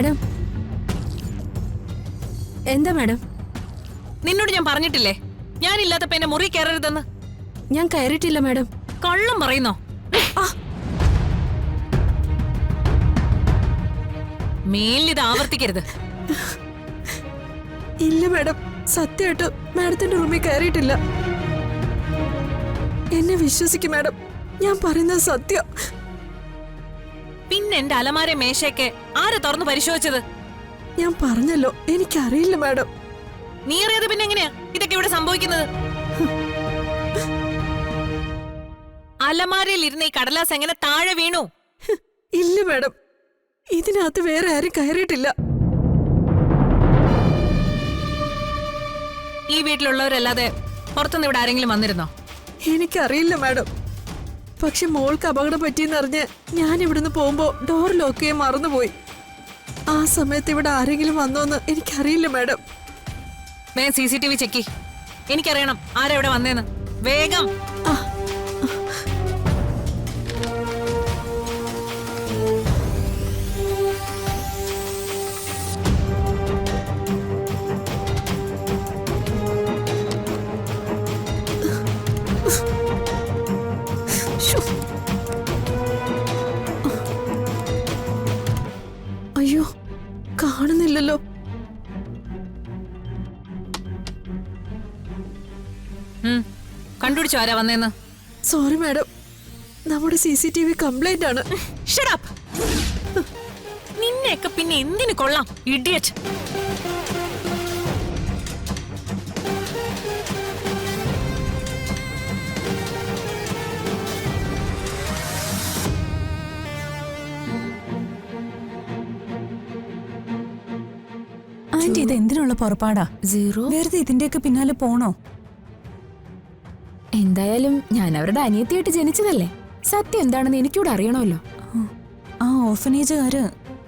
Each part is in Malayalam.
മാഡം എന്താ മാഡം? നിന്നോട് ഞാൻ പറഞ്ഞിട്ടില്ലേ ഞാനില്ലാത്തപ്പോ എന്നെ മുറി കയറരുതെന്ന്? ഞാൻ കയറിയിട്ടില്ല മാഡം. കള്ളം പറയുന്നോ? മേലിത് ആവർത്തിക്കരുത്. ഇല്ല മാഡം, സത്യമായിട്ട് മാഡത്തിന്റെ റൂമിൽ കയറിയിട്ടില്ല. എന്നെ വിശ്വസിക്കും മാഡം, ഞാൻ പറയുന്നത് സത്യം. പിന്നെ എന്റെ അലമാര മേശയൊക്കെ ആര് തുറന്നു പരിശോധിച്ചത്? ഞാൻ പറഞ്ഞല്ലോ, എനിക്കറിയില്ല മാഡം. നീ അറിയാതെ പിന്നെ എങ്ങനെയാ ഇതൊക്കെ ഇവിടെ സംഭവിക്കുന്നത്? അലമാരയിൽ ഇരുന്ന ഈ കടലാസ് എങ്ങനെ താഴെ വീണു? ഇല്ല മാഡം, ഇതിനകത്ത് വേറെ ആരും കയറിയിട്ടില്ല. ഈ വീട്ടിലുള്ളവരല്ലാതെ പുറത്തുനിന്ന് ഇവിടെ ആരെങ്കിലും വന്നിരുന്നോ? എനിക്കറിയില്ല മാഡം. പക്ഷെ മോൾക്ക് അപകടം പറ്റിയെന്നറിഞ്ഞ് ഞാൻ ഇവിടുന്ന് പോകുമ്പോ ഡോർ ലോക്ക് ചെയ്യാൻ മറന്നുപോയി. ആ സമയത്ത് ഇവിടെ ആരെങ്കിലും വന്നോന്ന് എനിക്കറിയില്ല മാഡം. വേഗം CCTV ചെക്ക്. എനിക്കറിയണം ആരാ ഇവിടെ വന്നേന്ന്. വേഗം. അയ്യോ, കാണുന്നില്ലല്ലോ. കണ്ടുപിടിച്ചോ ആരാ വന്നേന്ന്? സോറി മാഡം, നമ്മുടെ CCTV കംപ്ലൈന്റ് ആണ്. Shut up. നിന്നെയൊക്കെ പിന്നെ എന്തിനു കൊള്ളാം, ഇഡിയറ്റ്. ആന്റി, ഇത് എന്തിനുള്ള പുറപ്പാടാ? വെറുതെ ഇതിന്റെയൊക്കെ പിന്നാലെ പോണോ? എന്തായാലും ഞാൻ അവരുടെ അനിയത്തിയായിട്ട് ജനിച്ചതല്ലേ, സത്യം എന്താണെന്ന് എനിക്കൂടെ അറിയണമല്ലോ. ആ ഓർഫനേജുകാര്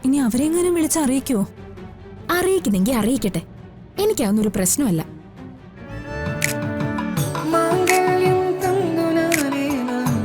ഇനി അവരെങ്ങാനും വിളിച്ചറിയിക്കുവോ? അറിയിക്കുന്നെങ്കിൽ അറിയിക്കട്ടെ, എനിക്കതൊന്നൊരു പ്രശ്നമല്ല.